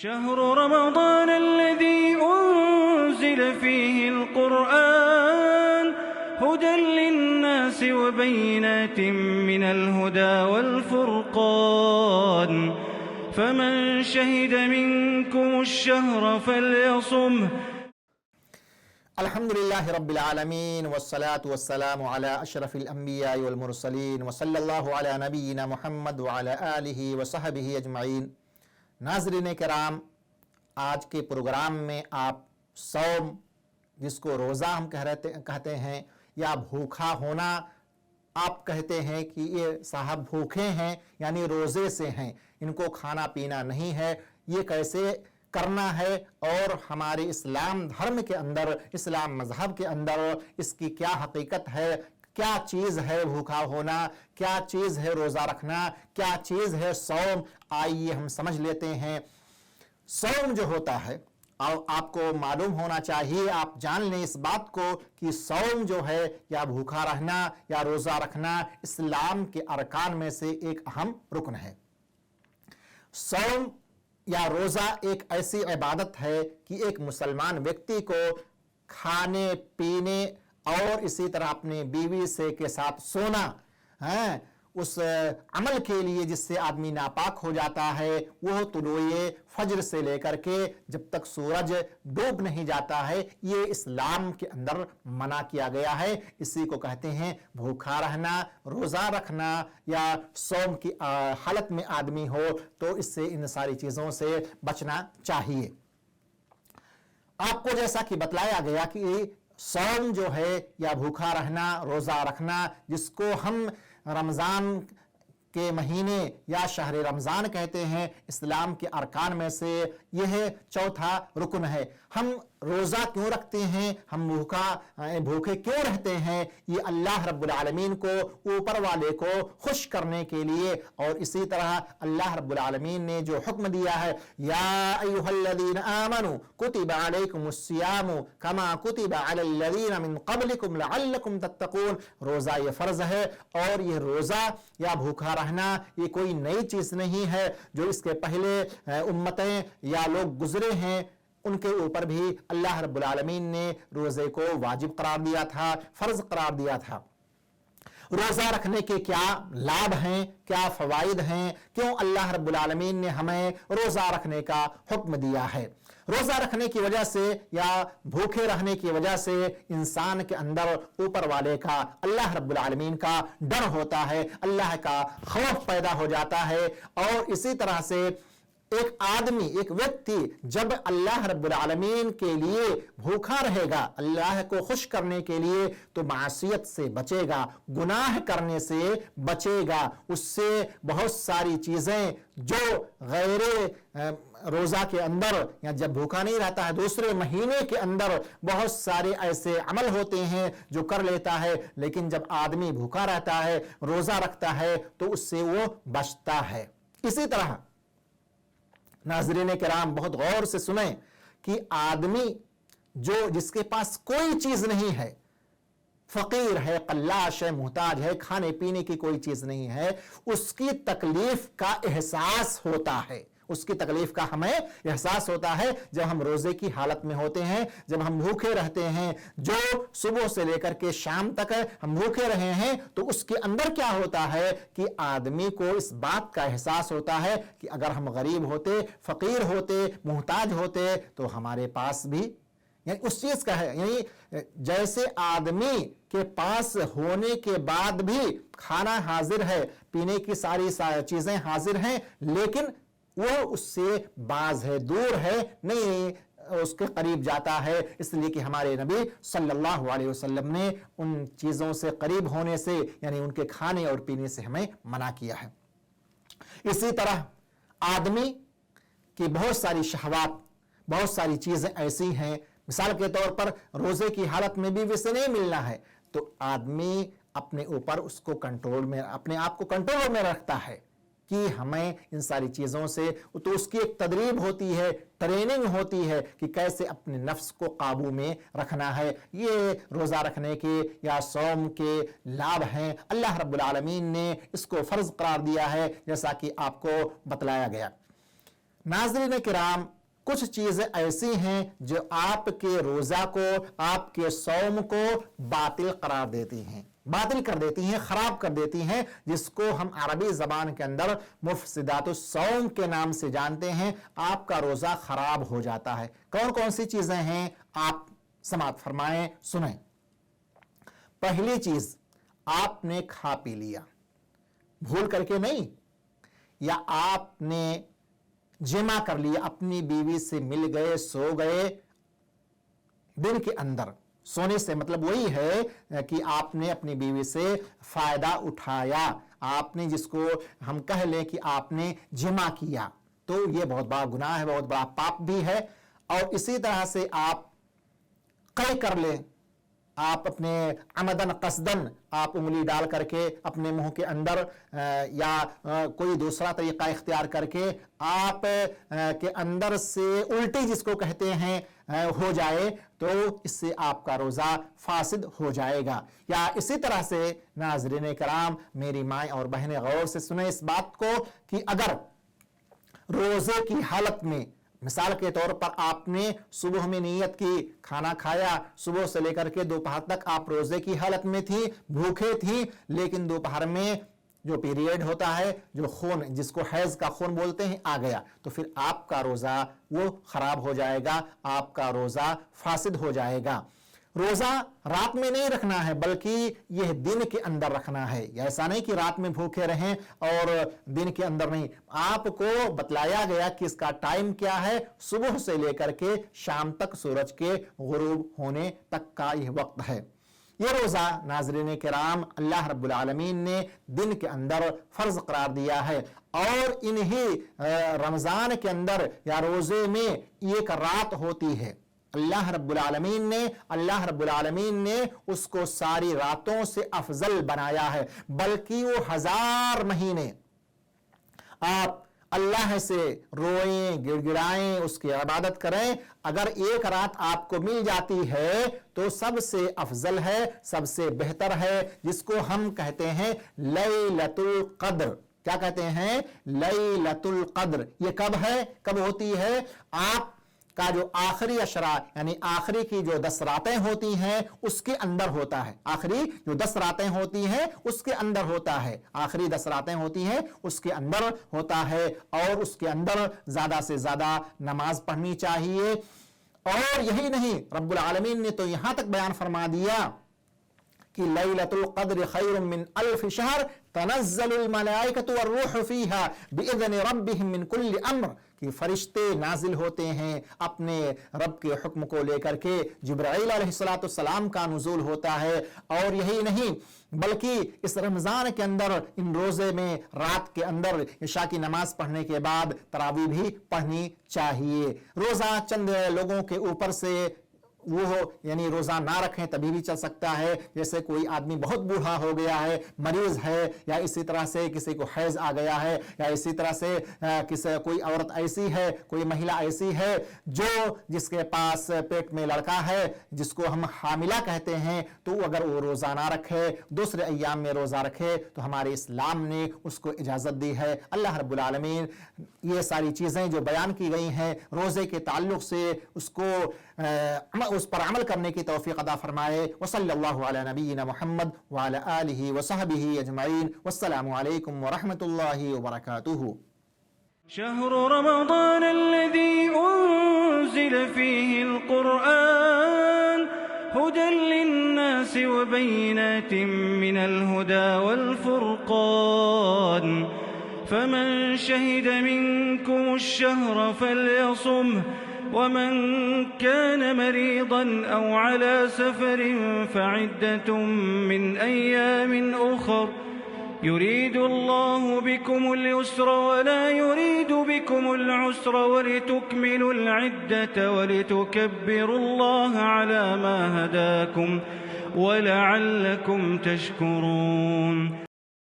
شهر رمضان الذي أنزل فيه القرآن هدى للناس وبينات من الهدى والفرقان فمن شهد منكم الشهر فليصمه. الحمد لله رب العالمين والصلاة والسلام على أشرف الأنبياء والمرسلين وصلى الله على نبينا محمد وعلى آله وصحبه أجمعين. नाज़रीन किराम, आज के प्रोग्राम में आप सौम, जिसको रोज़ा हम कहते हैं, या भूखा होना आप कहते हैं कि ये साहब भूखे हैं यानी रोज़े से हैं, इनको खाना पीना नहीं है, ये कैसे करना है और हमारे इस्लाम धर्म के अंदर, इस्लाम मज़हब के अंदर इसकी क्या हकीकत है, क्या चीज़ है भूखा होना, क्या चीज़ है रोज़ा रखना, क्या चीज़ है सौम, आइए हम समझ लेते हैं। सौम जो होता है, और आपको मालूम होना चाहिए, आप जान लें इस बात को कि सौम जो है या भूखा रहना या रोज़ा रखना इस्लाम के अरकान में से एक अहम रुकन है। सौम या रोज़ा एक ऐसी इबादत है कि एक मुसलमान व्यक्ति को खाने पीने और इसी तरह अपने बीवी से के साथ सोना है, उस अमल के लिए जिससे आदमी नापाक हो जाता है, वो तुलूए फज्र से लेकर के जब तक सूरज डूब नहीं जाता है, ये इस्लाम के अंदर मना किया गया है। इसी को कहते हैं भूखा रहना, रोज़ा रखना या सौम की हालत में आदमी हो तो इससे इन सारी चीज़ों से बचना चाहिए। आपको जैसा कि बतलाया गया कि सौम जो है या भूखा रहना, रोज़ा रखना, जिसको हम रमज़ान के महीने या शहर रमज़ान कहते हैं, इस्लाम के अरकान में से यह चौथा रुकन है। हम रोज़ा क्यों रखते हैं, हम भूखे क्यों रहते हैं, ये अल्लाह रब्बुल आलमीन को, ऊपर वाले को खुश करने के लिए। और इसी तरह अल्लाह रब्बुल आलमीन ने जो हुक्म दिया है, या अय्युहल्लज़ीना आमनू कुतिबा अलैकुमुस्सियामु कमा कुतिबा अलल्लज़ीना मिन क़ब्लिकुम लअल्लकुम तत्तक़ून, रोज़ा ये फ़र्ज़ है और ये रोज़ा या भूखा रहना ये कोई नई चीज़ नहीं है। जो इसके पहले उम्मतें या लोग गुजरे हैं उनके ऊपर भी अल्लाह रब्बुल आलमीन ने रोज़े को वाजिब करार दिया था, फ़र्ज़ करार दिया था। रोज़ा रखने के क्या लाभ हैं, क्या फ़वाइद हैं, क्यों अल्लाह रब्बुल आलमीन ने हमें रोज़ा रखने का हुक्म दिया है। रोज़ा रखने की वजह से या भूखे रहने की वजह से इंसान के अंदर ऊपर वाले का, अल्लाह रब्बुल आलमीन का डर होता है, अल्लाह का खौफ पैदा हो जाता है। और इसी तरह से एक आदमी, एक व्यक्ति जब अल्लाह रब्बुल आलमीन के लिए भूखा रहेगा, अल्लाह को खुश करने के लिए, तो मासियत से बचेगा, गुनाह करने से बचेगा। उससे बहुत सारी चीज़ें जो गैर रोज़ा के अंदर या जब भूखा नहीं रहता है, दूसरे महीने के अंदर बहुत सारे ऐसे अमल होते हैं जो कर लेता है, लेकिन जब आदमी भूखा रहता है, रोज़ा रखता है, तो उससे वो बचता है। इसी तरह नाज़रीन किराम, बहुत गौर से सुने कि आदमी जो जिसके पास कोई चीज़ नहीं है, फ़कीर है, कल्लाश है, मुहताज है, खाने पीने की कोई चीज़ नहीं है, उसकी तकलीफ़ का एहसास होता है, उसकी तकलीफ का हमें एहसास होता है जब हम रोज़े की हालत में होते हैं, जब हम भूखे रहते हैं। जो सुबह से लेकर के शाम तक हम भूखे रहे हैं, तो उसके अंदर क्या होता है कि आदमी को इस बात का एहसास होता है कि अगर हम गरीब होते, फ़कीर होते, मुहताज होते, तो हमारे पास भी यानी उस चीज़ का है, यानी जैसे आदमी के पास होने के बाद भी खाना हाजिर है, पीने की सारी चीज़ें हाजिर हैं, लेकिन वो उससे बाज है, दूर है, नहीं उसके करीब जाता है, इसलिए कि हमारे नबी सल्लल्लाहु अलैहि वसल्लम ने उन चीज़ों से करीब होने से यानी उनके खाने और पीने से हमें मना किया है। इसी तरह आदमी की बहुत सारी शहवात, बहुत सारी चीज़ें ऐसी हैं, मिसाल के तौर पर रोज़े की हालत में भी वैसे नहीं मिलना है, तो आदमी अपने ऊपर उसको कंट्रोल में, अपने आप को कंट्रोल में रखता है कि हमें इन सारी चीज़ों से, तो उसकी एक तदरीब होती है, ट्रेनिंग होती है कि कैसे अपने नफ्स को काबू में रखना है। ये रोज़ा रखने के या सौम के लाभ हैं। अल्लाह रब्बुल आलमीन ने इसको फ़र्ज़ करार दिया है, जैसा कि आपको बतलाया गया। ناظرین کرام، کچھ چیزیں ایسی ہیں جو آپ کے روزہ کو، آپ کے صوم کو باطل قرار دیتی ہیں، باطل کر دیتی ہیں، خراب کر دیتی ہیں، جس کو ہم عربی زبان کے اندر مفسدات الصوم کے نام سے جانتے ہیں۔ آپ کا روزہ خراب ہو جاتا ہے۔ کون کون سی چیزیں ہیں؟ آپ سماعت فرمائیں، سنیں۔ پہلی چیز، آپ نے کھا پی لیا، بھول کر کے نہیں، یا آپ نے جمع کر لیا، اپنی بیوی سے مل گئے، سو گئے دن کے اندر۔ سونے سے مطلب وہی ہے کہ آپ نے اپنی بیوی سے فائدہ اٹھایا، آپ نے جس کو ہم کہہ لیں کہ آپ نے جمع کیا، تو یہ بہت بڑا گناہ ہے، بہت بڑا پاپ بھی ہے۔ اور اسی طرح سے آپ قے کر لیں، آپ اپنے عمدن قصدن آپ انگلی ڈال کر کے اپنے منہ کے اندر یا کوئی دوسرا طریقہ اختیار کر کے آپ کے اندر سے الٹی جس کو کہتے ہیں ہو جائے، تو اس سے آپ کا روزہ فاسد ہو جائے گا۔ یا اسی طرح سے ناظرین کرام، میری مائیں اور بہنیں غور سے سنیں اس بات کو کہ اگر روزے کی حالت میں، مثال کے طور پر آپ نے صبح میں نیت کی، کھانا کھایا، صبح سے لے کر کے دوپہر تک آپ روزے کی حالت میں تھی، بھوکے تھی، لیکن دوپہر میں جو پیریڈ ہوتا ہے، جو خون جس کو حیض کا خون بولتے ہیں، آ گیا، تو پھر آپ کا روزہ وہ خراب ہو جائے گا، آپ کا روزہ فاسد ہو جائے گا۔ روزہ رات میں نہیں رکھنا ہے، بلکہ یہ دن کے اندر رکھنا ہے۔ ایسا نہیں کہ رات میں بھوکے رہیں اور دن کے اندر نہیں۔ آپ کو بتلایا گیا کہ اس کا ٹائم کیا ہے، صبح سے لے کر کے شام تک سورج کے غروب ہونے تک کا یہ وقت ہے۔ یہ روزہ ناظرین کرام اللہ رب العالمین نے دن کے اندر فرض قرار دیا ہے، اور انہی رمضان کے اندر یا روزے میں ایک رات ہوتی ہے، اللہ رب العالمین نے اس کو ساری راتوں سے افضل بنایا ہے، بلکہ وہ 1000 مہینے آپ اللہ سے روئیں، گڑ گڑائیں، اس کی عبادت کریں، اگر ایک رات آپ کو مل جاتی ہے تو سب سے افضل ہے، سب سے بہتر ہے، جس کو ہم کہتے ہیں لیلۃ القدر۔ کیا کہتے ہیں؟ لیلۃ القدر۔ یہ کب ہے؟ کب ہوتی ہے؟ آپ کا جو آخری عشرہ یعنی آخری کی جو 10 راتیں ہوتی ہیں اس کے اندر ہوتا ہے، آخری جو 10 راتیں ہوتی ہیں اس کے اندر ہوتا ہے، آخری 10 راتیں ہوتی ہیں اس کے اندر ہوتا ہے، اور اس کے اندر زیادہ سے زیادہ نماز پڑھنی چاہیے۔ اور یہی نہیں، رب العالمین نے تو یہاں تک بیان فرما دیا کہ لیلۃ القدر خیر من 1000 شہر تنزل الملائکۃ والروح فیہا باذن ربہم من کل امر، کہ فرشتے نازل ہوتے ہیں اپنے رب کے حکم کو لے کر کے، جبرائیل علیہ السلام کا نزول ہوتا ہے۔ اور یہی نہیں بلکہ اس رمضان کے اندر، ان روزے میں رات کے اندر عشاء کی نماز پڑھنے کے بعد تراویح بھی پڑھنی چاہیے۔ روزہ چند لوگوں کے اوپر سے وہ یعنی روزہ نہ رکھیں تبھی بھی چل سکتا ہے، جیسے کوئی آدمی بہت بوڑھا ہو گیا ہے، مریض ہے، یا اسی طرح سے کسی کو حیض آ گیا ہے، یا اسی طرح سے کوئی عورت ایسی ہے، کوئی مہیلا ایسی ہے جس کے پاس پیٹ میں لڑکا ہے، جس کو ہم حاملہ کہتے ہیں، تو اگر وہ روزہ نہ رکھے، دوسرے ایام میں روزہ رکھے، تو ہمارے اسلام نے اس کو اجازت دی ہے۔ اللہ رب العالمین یہ ساری چیزیں جو بیان کی گئی ہیں روزے کے تعلق سے، اس پر عمل کرنے کی توفیق عطا فرمائے۔ وصلی اللہ علی نبینا محمد وعلی آلہ وصحبہ اجمعین، والسلام علیکم ورحمۃ اللہ وبرکاتہ۔ شهر رمضان الذي أنزل فيه القرآن هدى للناس وبينات من الهدى والفرقان، فمن شهد منكم الشهر فليصمه، ومن كان مريضا أو على سفر فعدة من أيام أخر، يريد الله بكم اليسر ولا يريد بكم العسر، ولتكملوا العدة ولتكبروا الله على ما هداكم ولعلكم تشكرون۔